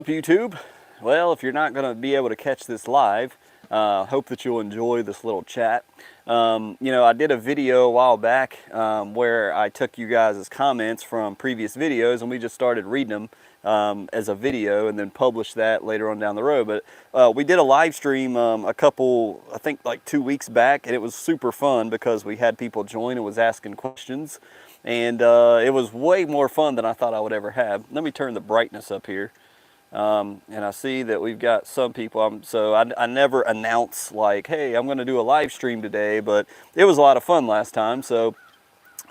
YouTube. Well, if you're not going to be able to catch this live, hope that you'll enjoy this little chat. I did a video a while back where I took you guys' comments from previous videos and we just started reading them as a video and then published that later on down the road. But we did a live stream I think like 2 weeks back, and it was super fun because we had people join and was asking questions. And it was way more fun than I thought I would ever have. Let me turn the brightness up here. And I see that we've got some people, so I never announce like, hey, I'm going to do a live stream today, but it was a lot of fun last time. So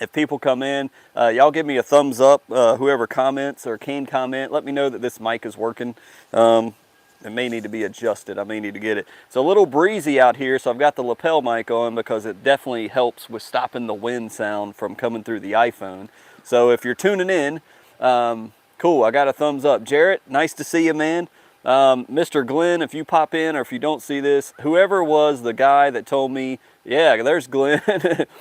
if people come in, y'all give me a thumbs up, whoever comments or can comment, let me know that this mic is working. It may need to be adjusted. I may need to get it. It's a little breezy out here, so I've got the lapel mic on because it definitely helps with stopping the wind sound from coming through the iPhone. So if you're tuning in, cool, I got a thumbs up. Jarrett, nice to see you, man. Mr. Glenn, if you pop in or if you don't see this, whoever was the guy that told me, yeah, there's Glenn,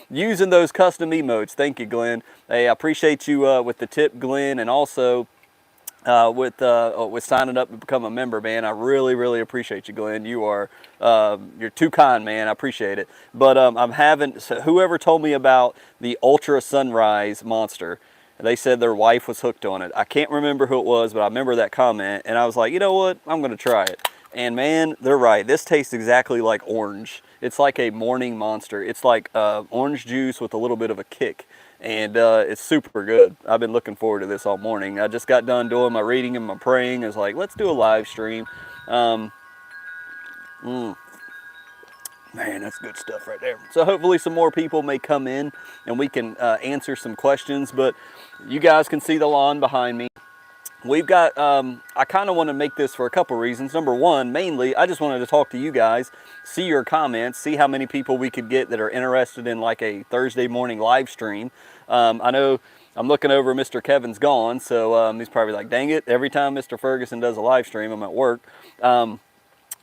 using those custom emotes. Thank you, Glenn. Hey, I appreciate you with the tip, Glenn, and also with signing up to become a member, man. I really, really appreciate you, Glenn. You're too kind, man. I appreciate it. But so whoever told me about the Ultra Sunrise Monster, they said their wife was hooked on it. I can't remember who it was, but I remember that comment, and I was like, you know what? I'm going to try it. And man, they're right. This tastes exactly like orange. It's like a morning Monster. It's like orange juice with a little bit of a kick, and it's super good. I've been looking forward to this all morning. I just got done doing my reading and my praying. I was like, let's do a live stream. Man, that's good stuff right there. So hopefully some more people may come in and we can answer some questions, but you guys can see the lawn behind me. We've got, I kind of want to make this for a couple reasons. Number one, mainly, I just wanted to talk to you guys, see your comments, see how many people we could get that are interested in like a Thursday morning live stream. I know I'm looking over, Mr. Kevin's gone, so he's probably like, dang it, every time Mr. Ferguson does a live stream, I'm at work.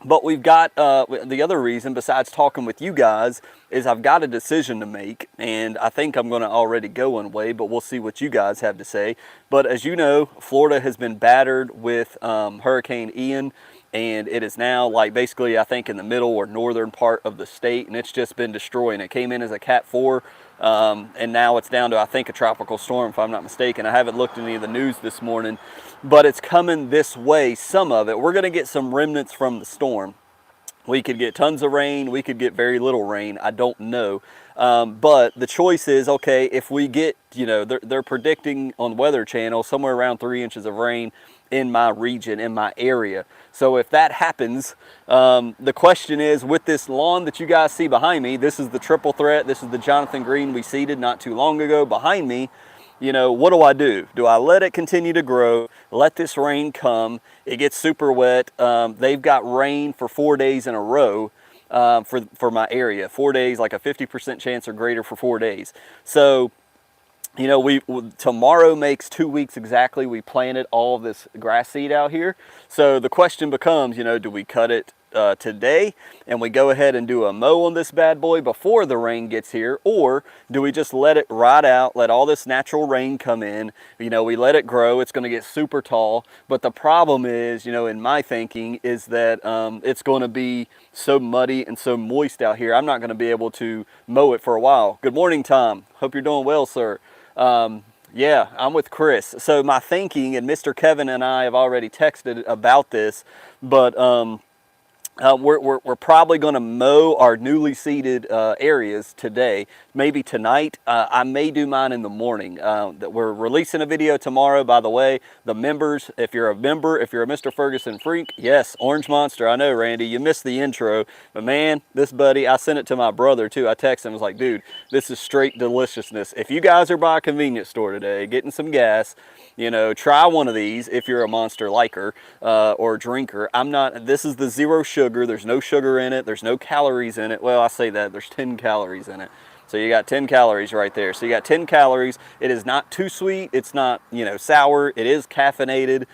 But we've got, the other reason besides talking with you guys is I've got a decision to make, and I think I'm going to already go one way, but we'll see what you guys have to say. But as you know, Florida has been battered with Hurricane Ian, and it is now like basically I think in the middle or northern part of the state, and it's just been destroying. It came in as a Cat 4, and now it's down to I think a tropical storm if I'm not mistaken. I haven't looked at any of the news this morning, but it's coming this way, some of it. We're going to get some remnants from the storm. We could get tons of rain, we could get very little rain, I don't know. But the choice is, okay, if we get, they're predicting on Weather Channel somewhere around 3 inches of rain in my region, in my area. So if that happens, the question is, with this lawn that you guys see behind me, this is the triple threat, this is the Jonathan Green we seeded not too long ago behind me. What do I do? Do I let it continue to grow, let this rain come, it gets super wet? They've got rain for 4 days in a row for my area. 4 days, like a 50% chance or greater for 4 days. So, tomorrow makes 2 weeks exactly. We planted all of this grass seed out here. So the question becomes, do we cut it today and we go ahead and do a mow on this bad boy before the rain gets here, or do we just let it ride out, let all this natural rain come in, we let it grow, it's going to get super tall. But the problem is, in my thinking, is that it's going to be so muddy and so moist out here, I'm not going to be able to mow it for a while. Good morning, Tom. Hope you're doing well, sir. Yeah, I'm with Chris. So my thinking, and Mr. Kevin and I have already texted about this, but we're probably going to mow our newly seeded areas today, maybe tonight. I may do mine in the morning. We're releasing a video tomorrow, by the way. The members, if you're a member, if you're a Mr. Ferguson freak, yes, Orange Monster. I know, Randy, you missed the intro, but man, this buddy, I sent it to my brother too. I texted him, I was like, dude, this is straight deliciousness. If you guys are by a convenience store today, getting some gas, try one of these if you're a Monster liker or drinker. This is the zero sugar. There's no sugar in it. There's no calories in it. Well, I say that. There's 10 calories in it. So you got 10 calories right there. So you got 10 calories. It is not too sweet. It's not, sour. It is caffeinated,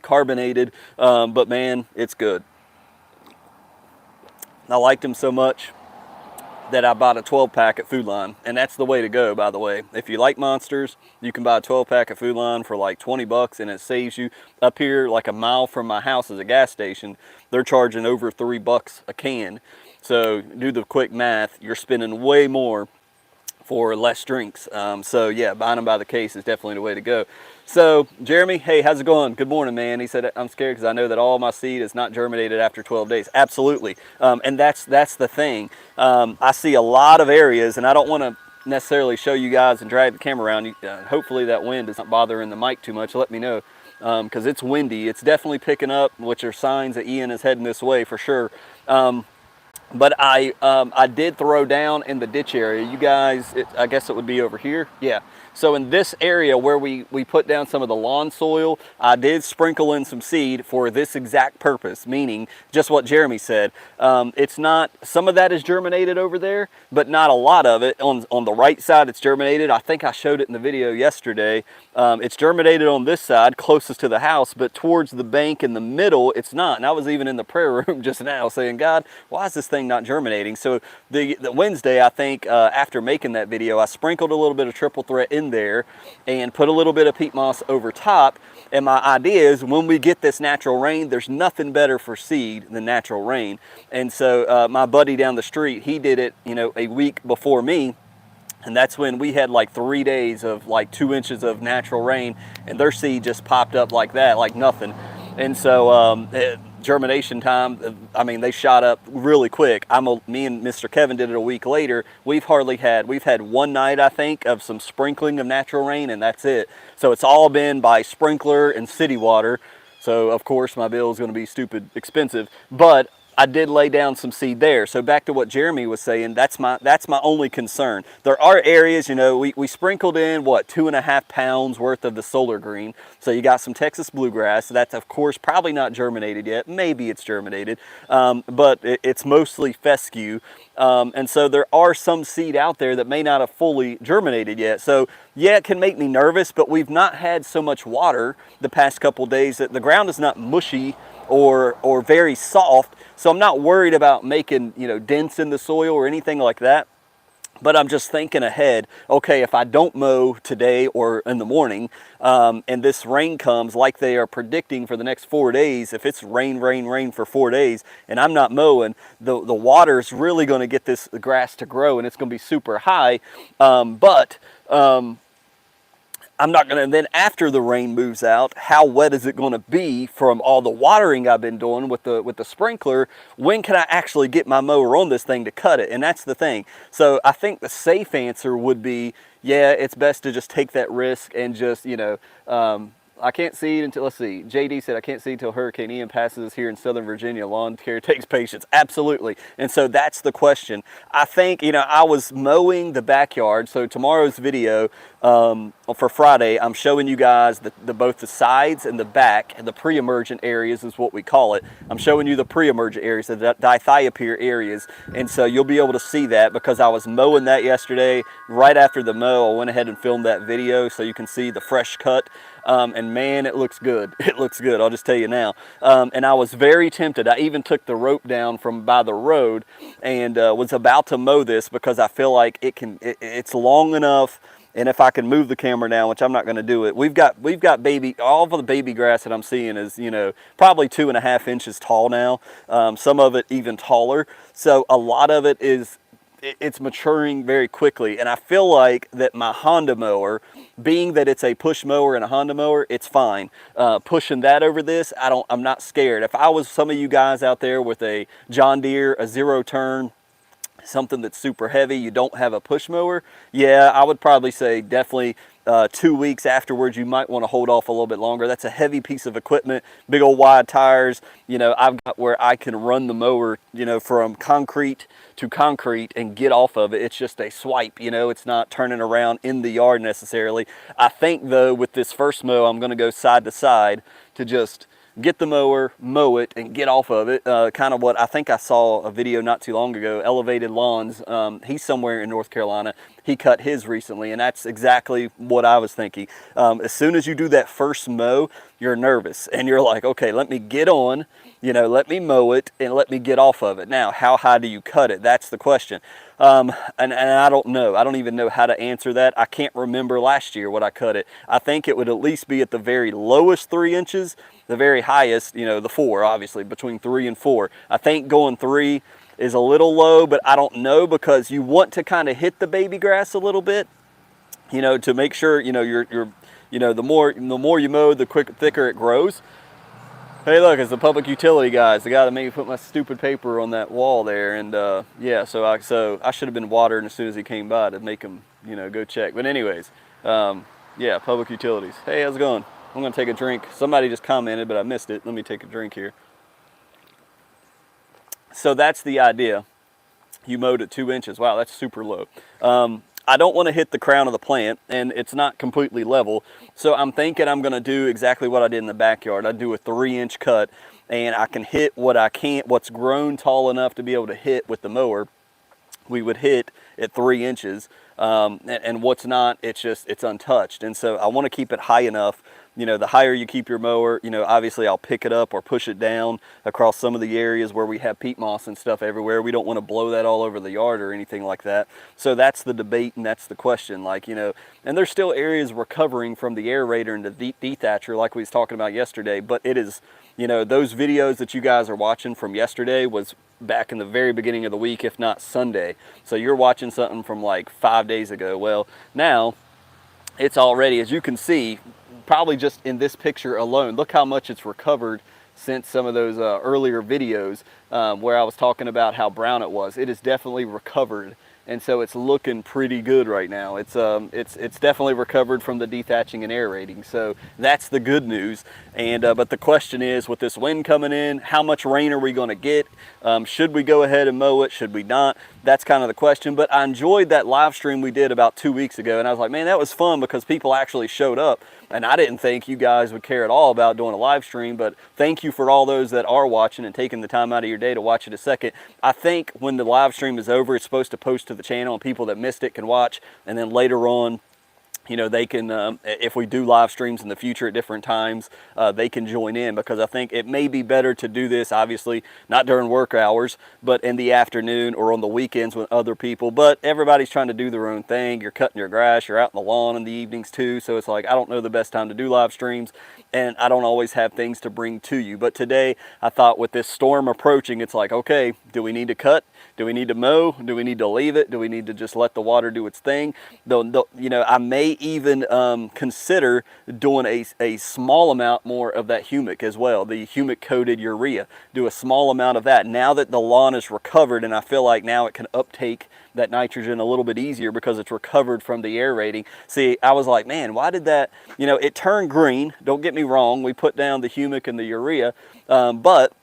carbonated. But man, it's good. I liked him so much. that I bought a 12 pack at Food Line, and that's the way to go, by the way. If you like Monsters, you can buy a 12 pack at Food Line for like 20 bucks, and it saves you. Up here, like a mile from my house is a gas station. They're charging over 3 bucks a can. So do the quick math, you're spending way more for less drinks. So yeah, buying them by the case is definitely the way to go. So Jeremy, hey, how's it going? Good morning, man. He said, I'm scared because I know that all my seed is not germinated after 12 days. Absolutely. And that's the thing. I see a lot of areas, and I don't want to necessarily show you guys and drag the camera around. Hopefully that wind is not bothering the mic too much. Let me know, because it's windy. It's definitely picking up, which are signs that Ian is heading this way for sure. But I did throw down in the ditch area. You guys, I guess it would be over here. Yeah. So in this area where we put down some of the lawn soil, I did sprinkle in some seed for this exact purpose, meaning just what Jeremy said. It's not, some of that is germinated over there, but not a lot of it. On the right side, it's germinated. I think I showed it in the video yesterday. It's germinated on this side, closest to the house, but towards the bank in the middle, it's not. And I was even in the prayer room just now saying, God, why is this thing not germinating? So the Wednesday, I think, after making that video, I sprinkled a little bit of triple threat in there and put a little bit of peat moss over top. And my idea is when we get this natural rain, there's nothing better for seed than natural rain. And so my buddy down the street, he did it, you know, a week before me. And that's when we had like 3 days of like 2 inches of natural rain, and their seed just popped up like that, like nothing. And so germination time, I mean, they shot up really quick. Me and Mr. Kevin did it a week later. We've had one night, I think, of some sprinkling of natural rain, and that's it. So it's all been by sprinkler and city water. So of course my bill is going to be stupid expensive, but I did lay down some seed there. So back to what Jeremy was saying, that's my only concern. There are areas, you know, we sprinkled in, what, 2.5 pounds worth of the Solar Green. So you got some Texas bluegrass. That's, of course, probably not germinated yet. Maybe it's germinated, but it's mostly fescue. And so there are some seed out there that may not have fully germinated yet. So yeah, it can make me nervous, but we've not had so much water the past couple days that the ground is not mushy or very soft. So I'm not worried about making, you know, dents in the soil or anything like that. But I'm just thinking ahead, okay, if I don't mow today or in the morning, and this rain comes like they are predicting for the next 4 days, if it's rain for 4 days and I'm not mowing, the water is really going to get this grass to grow, and it's going to be super high. I'm not going to, then after the rain moves out, how wet is it going to be from all the watering I've been doing with the sprinkler? When can I actually get my mower on this thing to cut it? And that's the thing. So I think the safe answer would be, yeah, it's best to just take that risk and just, you know, I can't see it until, let's see, JD said, I can't see until Hurricane Ian passes here in Southern Virginia. Lawn care takes patience. Absolutely. And so that's the question. I think, you know, I was mowing the backyard. So tomorrow's video for Friday, I'm showing you guys both the sides and the back, and the pre-emergent areas is what we call it. I'm showing you the pre-emergent areas, the dithiopyr areas. And so you'll be able to see that because I was mowing that yesterday. Right after the mow, I went ahead and filmed that video so you can see the fresh cut. And man, it looks good. It looks good, I'll just tell you now. And I was very tempted. I even took the rope down from by the road and was about to mow this because I feel like it's long enough. And if I can move the camera now, which I'm not going to do it, we've got all of the baby grass that I'm seeing is, you know, probably 2.5 inches tall now. Some of it even taller. So a lot of it it's maturing very quickly. And I feel like that my Honda mower, being that it's a push mower and a Honda mower, it's fine. Pushing that over this, I'm not scared. If I was some of you guys out there with a John Deere, a 0-turn, something that's super heavy, you don't have a push mower, yeah, I would probably say definitely 2 weeks afterwards, you might want to hold off a little bit longer. That's a heavy piece of equipment, big old wide tires. You know, I've got where I can run the mower, you know, from concrete to concrete and get off of it. It's just a swipe, you know, it's not turning around in the yard necessarily. I think though, with this first mow, I'm going to go side to side to just get the mower, mow it, and get off of it. Kind of what I think I saw a video not too long ago, Elevated Lawns. He's somewhere in North Carolina. He cut his recently, and that's exactly what I was thinking. As soon as you do that first mow, you're nervous, and you're like, okay, let me get on, you know, let me mow it, and let me get off of it. Now, how high do you cut it? That's the question. And I don't know. I don't even know how to answer that. I can't remember last year what I cut it. I think it would at least be at the very lowest 3 inches, the very highest, you know, the 4, obviously, between 3 and 4. I think going 3 is a little low, but I don't know, because you want to kind of hit the baby grass a little bit, you know, to make sure, you know, you know, the more you mow, the thicker it grows. Hey, look, it's the public utility guys, the guy that made me put my stupid paper on that wall there. And yeah, so I should have been watering as soon as he came by to make him, you know, go check. But anyways, yeah, public utilities. Hey, how's it going? I'm gonna take a drink. Somebody just commented, but I missed it. Let me take a drink here. So that's the idea. You mowed at 2 inches. Wow, that's super low. I don't want to hit the crown of the plant, and it's not completely level. So I'm thinking I'm going to do exactly what I did in the backyard. I do a 3-inch cut, and I can hit what I can't, what's grown tall enough to be able to hit with the mower. We would hit at 3 inches, and what's not, it's untouched. And so I want to keep it high enough. You know, the higher you keep your mower, you know, obviously I'll pick it up or push it down across some of the areas where we have peat moss and stuff everywhere. We don't want to blow that all over the yard or anything like that. So that's the debate, and that's the question. Like, you know, and there's still areas recovering from the aerator and the dethatcher like we was talking about yesterday, but it is, you know, those videos that you guys are watching from yesterday was back in the very beginning of the week, if not Sunday. So you're watching something from like 5 days ago. Well, now it's already, as you can see, probably just in this picture alone, look how much it's recovered since some of those earlier videos where I was talking about how brown it was. It is definitely recovered, and so it's looking pretty good right now. It's definitely recovered from the dethatching and aerating, so that's the good news. And but the question is, with this wind coming in, how much rain are we going to get? Should we go ahead and mow it? Should we not? That's kind of the question. But I enjoyed that live stream we did about 2 weeks ago, and I was like, man, that was fun, because people actually showed up. And I didn't think you guys would care at all about doing a live stream, but thank you for all those that are watching and taking the time out of your day to watch it a second. I think when the live stream is over, it's supposed to post to the channel, and people that missed it can watch. And then later on, you know, they can, if we do live streams in the future at different times, they can join in, because I think it may be better to do this, obviously, not during work hours, but in the afternoon or on the weekends with other people. But everybody's trying to do their own thing. You're cutting your grass, you're out in the lawn in the evenings too. So it's like, I don't know the best time to do live streams, and I don't always have things to bring to you. But today, I thought with this storm approaching, it's like, okay, do we need to cut? Do we need to mow? Do we need to leave it? Do we need to just let the water do its thing? Though, you know, I may even consider doing a small amount more of that humic as well, the humic coated urea. Do a small amount of that now that the lawn is recovered, and I feel like now it can uptake that nitrogen a little bit easier because it's recovered from the aerating. See, I was like, man, why did that, you know, it turned green. Don't get me wrong, we put down the humic and the urea, but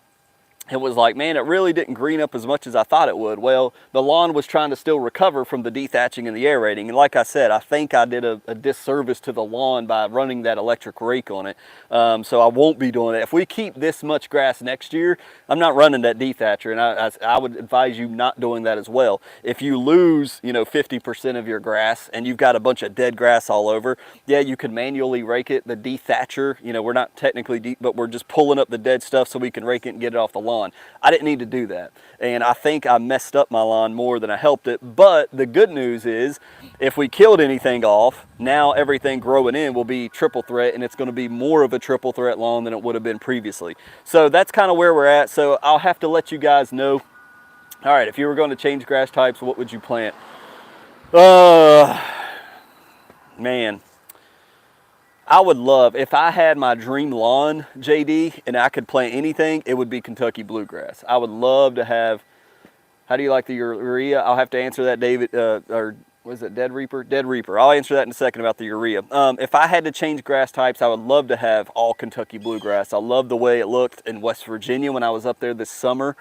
it was like, man, it really didn't green up as much as I thought it would. Well, the lawn was trying to still recover from the dethatching and the aerating. And like I said, I think I did a disservice to the lawn by running that electric rake on it. So I won't be doing it. If we keep this much grass next year, I'm not running that dethatcher. And I would advise you not doing that as well. If you lose, you know, 50% of your grass and you've got a bunch of dead grass all over, yeah, you can manually rake it. The dethatcher, you know, we're not technically deep, but we're just pulling up the dead stuff so we can rake it and get it off the lawn. I didn't need to do that, and I think I messed up my lawn more than I helped it. But the good news is, if we killed anything off, now everything growing in will be triple threat, and it's going to be more of a triple threat lawn than it would have been previously. So that's kind of where we're at. So I'll have to let you guys know. All right, if you were going to change grass types, what would you plant? Man, I would love, if I had my dream lawn, JD, and I could plant anything, it would be Kentucky bluegrass. I would love to have, how do you like the urea? I'll have to answer that, David, or was it Dead Reaper? Dead Reaper. I'll answer that in a second about the urea. If I had to change grass types, I would love to have all Kentucky bluegrass. I love the way it looked in West Virginia when I was up there this summer.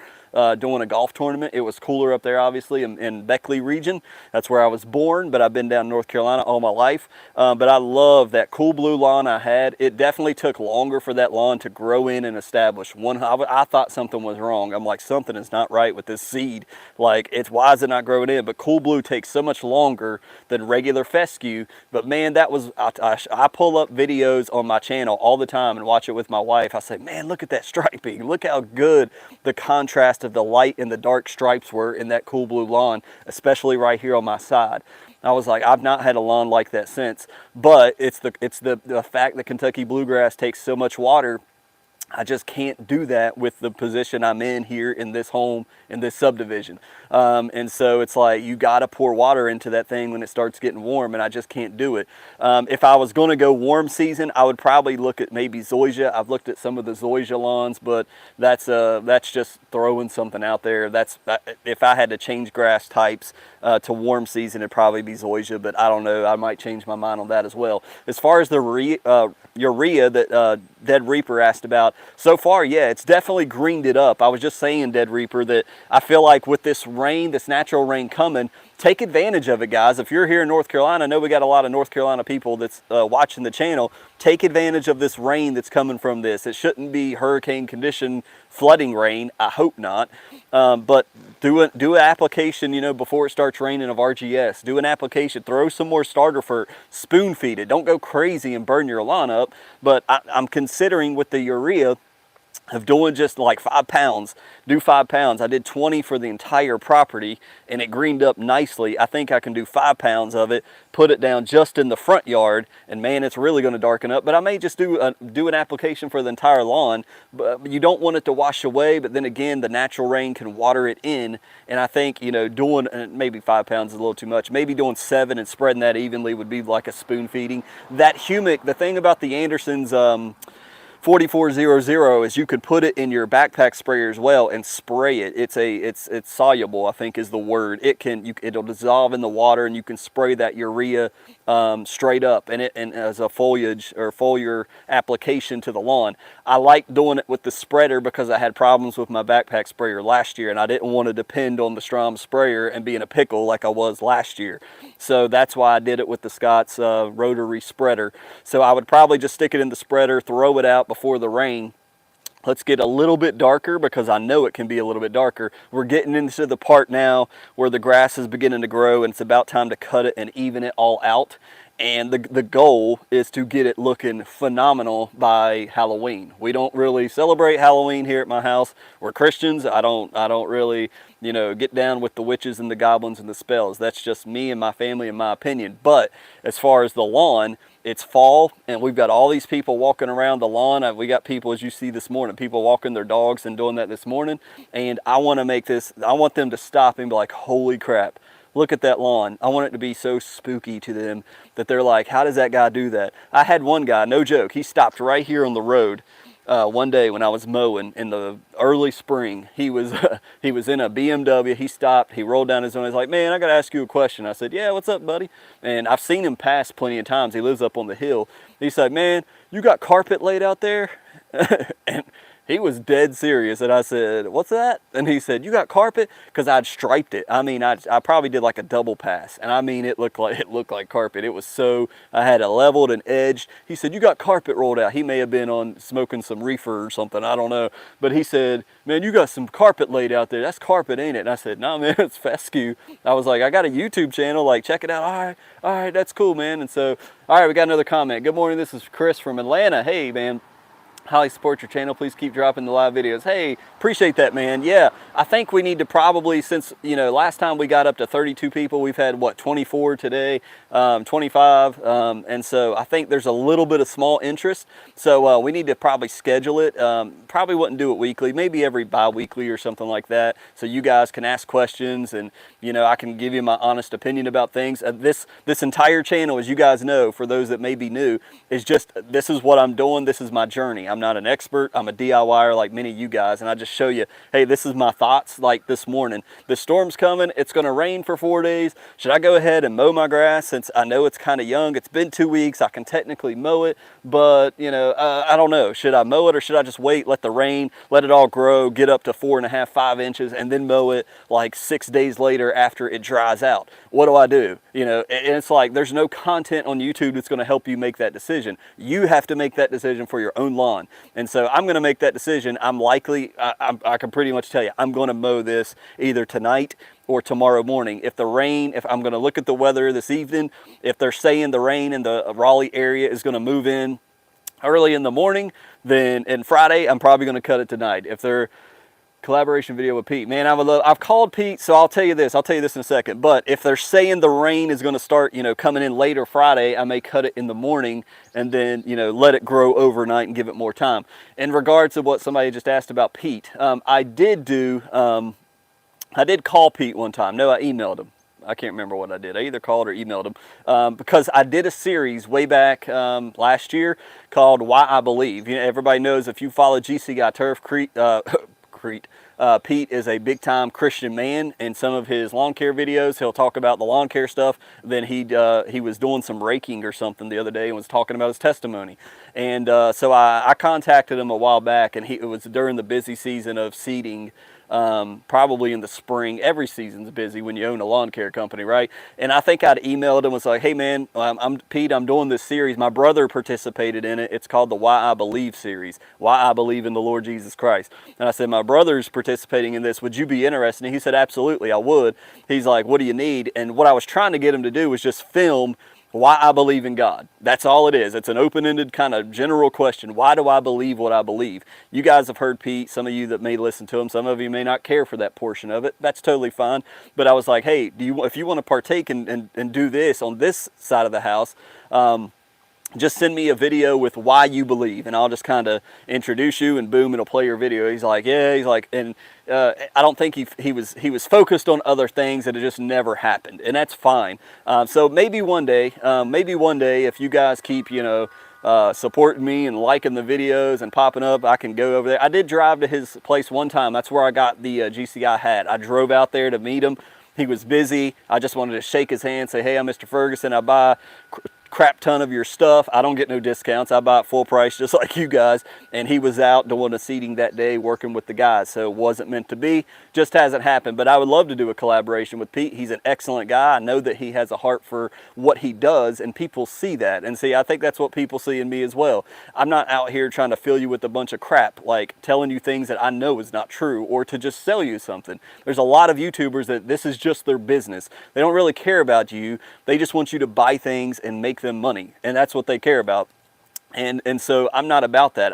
doing a golf tournament. It was cooler up there, obviously, in Beckley region. That's where I was born, but I've been down in North Carolina all my life. But I love that cool blue lawn I had. It definitely took longer for that lawn to grow in and establish. I thought something was wrong. I'm like, something is not right with this seed. Like, why is it not growing in? But cool blue takes so much longer than regular fescue. But man, that was, I pull up videos on my channel all the time and watch it with my wife. I say, man, look at that striping. Look how good the contrast of the light and the dark stripes were in that cool blue lawn, especially right here on my side. I was like, I've not had a lawn like that since. But it's the fact that Kentucky bluegrass takes so much water. I just can't do that with the position I'm in here in this home, in this subdivision. And so it's like, you got to pour water into that thing when it starts getting warm, and I just can't do it. If I was going to go warm season, I would probably look at maybe zoysia. I've looked at some of the zoysia lawns, but that's just throwing something out there. If I had to change grass types to warm season, it'd probably be zoysia, but I don't know. I might change my mind on that as well. As far as the urea that Dead Reaper asked about, so far, yeah, it's definitely greened it up. I was just saying, Dead Reaper, that I feel like with this rain, this natural rain coming, take advantage of it, guys. If you're here in North Carolina, I know we got a lot of North Carolina people that's watching the channel. Take advantage of this rain that's coming from this. It shouldn't be hurricane condition flooding rain. I hope not. But do an application, you know, before it starts raining of RGS. Do an application. Throw some more starter fur. Spoon feed it. Don't go crazy and burn your lawn up. But I'm considering with the urea of doing just like 5 pounds. Do 5 pounds. I did 20 for the entire property and it greened up nicely. I think I can do 5 pounds of it, put it down just in the front yard, and man, it's really going to darken up. But I may just do an application for the entire lawn. But you don't want it to wash away, but then again, the natural rain can water it in. And I think, you know, doing maybe 5 pounds is a little too much. Maybe doing 7 and spreading that evenly would be like a spoon feeding. That humic, the thing about the Anderson's 4400 is you could put it in your backpack sprayer as well and spray it. It's soluble, I think is the word. It'll dissolve in the water, and you can spray that urea straight up and as a foliar application to the lawn. I like doing it with the spreader because I had problems with my backpack sprayer last year, and I didn't want to depend on the Strom sprayer and be in a pickle like I was last year. So that's why I did it with the Scott's rotary spreader. So I would probably just stick it in the spreader, throw it out before the rain. Let's get a little bit darker because I know it can be a little bit darker. We're getting into the part now where the grass is beginning to grow, and it's about time to cut it and even it all out. And the goal is to get it looking phenomenal by Halloween. We don't really celebrate Halloween here at my house. We're Christians. I don't really, you know, get down with the witches and the goblins and the spells. That's just me and my family and my opinion. But as far as the lawn, it's fall, and we've got all these people walking around the lawn. We got people, as you see this morning, people walking their dogs and doing that this morning. And I want them to stop and be like, holy crap, look at that lawn. I want it to be so spooky to them that they're like, how does that guy do that? I had one guy, no joke, he stopped right here on the road one day when I was mowing in the early spring. He was in a BMW. He stopped, he rolled down his window. He's like, man, I got to ask you a question. I said, yeah, what's up, buddy? And I've seen him pass plenty of times. He lives up on the hill. He said, man, you got carpet laid out there? And he was dead serious, and I said, what's that? And he said, you got carpet? Because I'd striped it. I mean, I probably did like a double pass, and I mean, it looked like carpet. It was so, I had it leveled and edged. He said, you got carpet rolled out. He may have been on smoking some reefer or something, I don't know. But he said, man, you got some carpet laid out there. That's carpet, ain't it? And I said, nah, man, it's fescue. I was like, I got a YouTube channel, like, check it out. All right, that's cool, man. And so, all right, we got another comment. Good morning, this is Chris from Atlanta. Hey, man. Highly support your channel. Please keep dropping the live videos. Hey, appreciate that, man. Yeah, I think we need to probably, since, you know, last time we got up to 32 people, we've had, what, 24 today, 25. And so I think there's a little bit of small interest. So we need to probably schedule it. Probably wouldn't do it weekly, maybe every bi-weekly or something like that. So you guys can ask questions and, you know, I can give you my honest opinion about things. This entire channel, as you guys know, for those that may be new, is just, this is what I'm doing. This is my journey. I'm not an expert. I'm a DIYer like many of you guys, and I just show you, hey, this is my thoughts like this morning. The storm's coming. It's going to rain for 4 days. Should I go ahead and mow my grass since I know it's kind of young? It's been 2 weeks. I can technically mow it, but, you know, I don't know. Should I mow it or should I just wait, let the rain, let it all grow, get up to 4.5, 5 inches, and then mow it like 6 days later after it dries out. What do? You know, and it's like there's no content on YouTube that's going to help you make that decision. You have to make that decision for your own lawn. And so I'm going to make that decision. I'm likely, I can pretty much tell you, I'm going to mow this either tonight or tomorrow morning. If I'm going to look at the weather this evening, if they're saying the rain in the Raleigh area is going to move in early in the morning, and Friday, I'm probably going to cut it tonight. If they're collaboration video with Pete, man, I've called Pete, so I'll tell you this in a second. But if they're saying the rain is going to start, you know, coming in later Friday, I may cut it in the morning and then, you know, let it grow overnight and give it more time. In regards to what somebody just asked about Pete, I did call Pete one time. No, I emailed him. I can't remember what I did. I either called or emailed him because I did a series way back last year called Why I Believe. You know, everybody knows if you follow GC Guy Turf, Pete is a big time Christian man. In some of his lawn care videos, he'll talk about the lawn care stuff. Then he was doing some raking or something the other day and was talking about his testimony. And so I contacted him a while back, and it was during the busy season of seeding. Probably in the spring. Every season's busy when you own a lawn care company, right? And I think I'd emailed him, was like, hey man, I'm Pete, I'm doing this series. My brother participated in it. It's called the Why I Believe series. Why I Believe in the Lord Jesus Christ. And I said, my brother's participating in this. Would you be interested? And he said, absolutely, I would. He's like, what do you need? And what I was trying to get him to do was just film why I believe in God. That's all it is. It's an open-ended kind of general question. Why do I believe what I believe? You guys have heard Pete. Some of you that may listen to him, some of you may not care for that portion of it. That's totally fine. But I was like, hey, if you want to partake and do this on this side of the house, just send me a video with why you believe, and I'll just kind of introduce you, and boom, it'll play your video. He's like, yeah, he's like, and I don't think he was focused on other things, and it just never happened, and that's fine. So maybe one day, if you guys keep, you know, supporting me and liking the videos and popping up, I can go over there. I did drive to his place one time. That's where I got the GCI hat. I drove out there to meet him. He was busy. I just wanted to shake his hand, say, hey, I'm Mr. Ferguson. I buy crap ton of your stuff. I don't get no discounts. I buy it full price just like you guys. And he was out doing the seeding that day working with the guys. So it wasn't meant to be. Just hasn't happened. But I would love to do a collaboration with Pete. He's an excellent guy. I know that he has a heart for what he does, and people see that. And see, I think that's what people see in me as well. I'm not out here trying to fill you with a bunch of crap, like telling you things that I know is not true, or to just sell you something. There's a lot of YouTubers that this is just their business. They don't really care about you. They just want you to buy things and make them money, and that's what they care about. And so I'm not about that.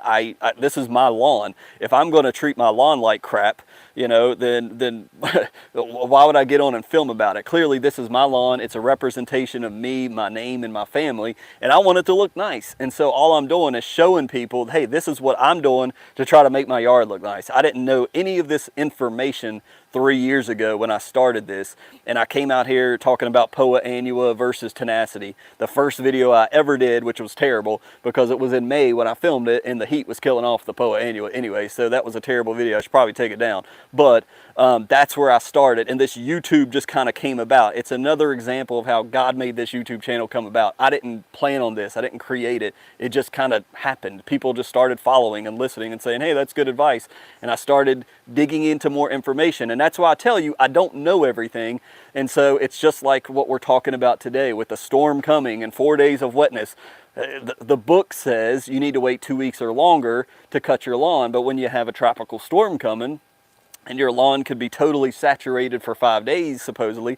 This is my lawn. If I'm going to treat my lawn like crap, you know, then why would I get on and film about it? Clearly, this is my lawn. It's a representation of me, my name, and my family, and I want it to look nice. And so all I'm doing is showing people, hey, this is what I'm doing to try to make my yard look nice. I didn't know any of this information 3 years ago when I started this, and I came out here talking about Poa annua versus tenacity. The first video I ever did, which was terrible because it was in May when I filmed it and the heat was killing off the Poa annua anyway, so that was a terrible video. I should probably take it down. But that's where I started, and this YouTube just kind of came about. It's another example of how God made this YouTube channel come about. I didn't plan on this. I didn't create it. It just kind of happened. People just started following and listening and saying, hey, that's good advice. And I started digging into more information. And that's why I tell you, I don't know everything. And so it's just like what we're talking about today with the storm coming and 4 days of wetness. The book says you need to wait 2 weeks or longer to cut your lawn. But when you have a tropical storm coming, and your lawn could be totally saturated for 5 days, supposedly,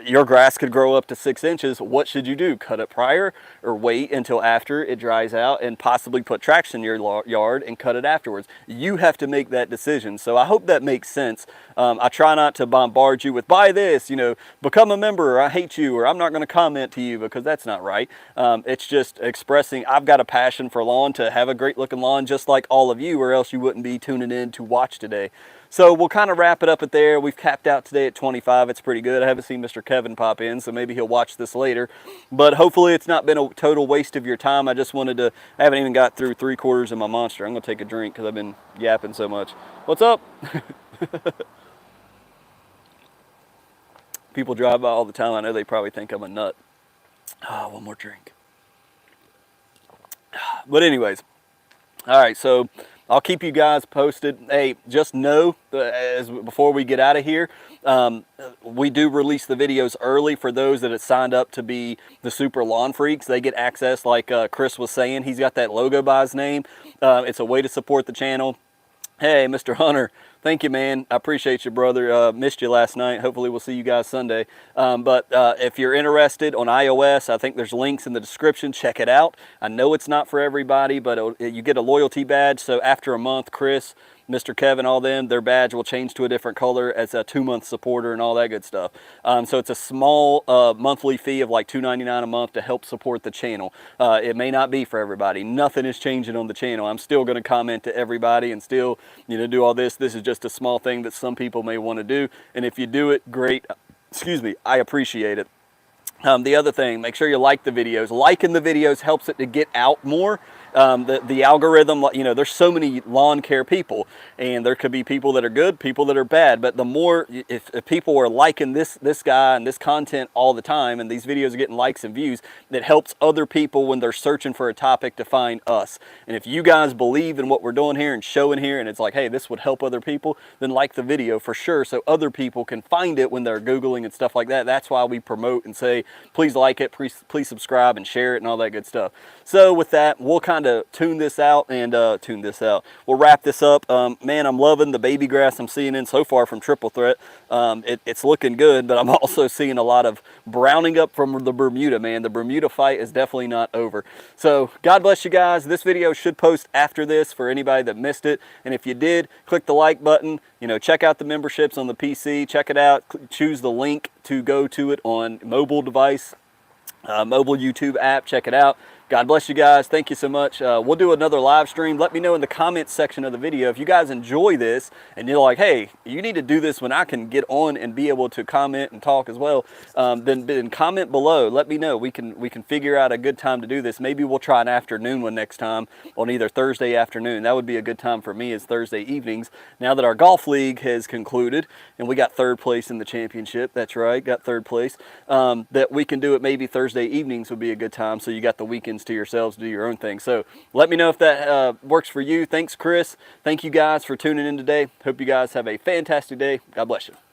your grass could grow up to 6 inches. What should you do? Cut it prior, or wait until after it dries out and possibly put traction in your yard and cut it afterwards? You have to make that decision. So I hope that makes sense. I try not to bombard you with, buy this, you know, become a member, or I hate you, or I'm not going to comment to you, because that's not right. It's just expressing, I've got a passion for lawn, to have a great looking lawn just like all of you, or else you wouldn't be tuning in to watch today. So we'll kind of wrap it up at there. We've capped out today at 25. It's pretty good. I haven't seen Mr. Kevin pop in, so maybe he'll watch this later. But hopefully it's not been a total waste of your time. I just wanted to, I haven't even got through 3/4 of my Monster. I'm going to take a drink because I've been yapping so much. What's up? People drive by all the time. I know they probably think I'm a nut. One more drink. But anyways, all right, so I'll keep you guys posted. Hey, just know, before we get out of here, we do release the videos early for those that have signed up to be the Super Lawn Freaks. They get access, like Chris was saying. He's got that logo by his name. It's a way to support the channel. Hey, Mr. Hunter, thank you, man. I appreciate you, brother. Missed you last night. Hopefully we'll see you guys Sunday. But if you're interested on iOS, I think there's links in the description. Check it out. I know it's not for everybody, but you get a loyalty badge. So after a month, Chris, Mr. Kevin, all them, their badge will change to a different color as a 2-month supporter and all that good stuff. So it's a small monthly fee of like $2.99 a month to help support the channel. It may not be for everybody. Nothing is changing on the channel. I'm still going to comment to everybody and still, do all this. This is just a small thing that some people may want to do. And if you do it, great. Excuse me, I appreciate it. The other thing, make sure you like the videos. Liking the videos helps it to get out more. The algorithm, there's so many lawn care people, and there could be people that are good, people that are bad, but the more, if people are liking this guy and this content all the time, and these videos are getting likes and views, that helps other people when they're searching for a topic to find us. And if you guys believe in what we're doing here and showing here, and it's like, hey, this would help other people, then like the video for sure, so other people can find it when they're Googling and stuff like that. That's why we promote and say, please like it, please subscribe and share it and all that good stuff. So with that, we'll kind of tune this out and we'll wrap this up. Man, I'm loving the baby grass I'm seeing in so far from Triple Threat. It's looking good, but I'm also seeing a lot of browning up from the Bermuda, man. The Bermuda fight is definitely not over. So God bless you guys. This video should post after this for anybody that missed it. And if you did, click the like button. Check out the memberships on the PC. Check it out. Choose the link to go to it on mobile device, mobile YouTube app. Check it out. God bless you guys. Thank you so much. We'll do another live stream. Let me know in the comments section of the video if you guys enjoy this and you're like, hey, you need to do this when I can get on and be able to comment and talk as well. Then comment below. Let me know. We can figure out a good time to do this. Maybe we'll try an afternoon one next time on either Thursday afternoon. That would be a good time for me, is Thursday evenings. Now that our golf league has concluded and we got 3rd place in the championship, that's right, got 3rd place, that we can do it maybe Thursday evenings would be a good time, so you got the weekend to yourselves, do your own thing. So let me know if that works for you. Thanks, Chris. Thank you guys for tuning in today. Hope you guys have a fantastic day. God bless you.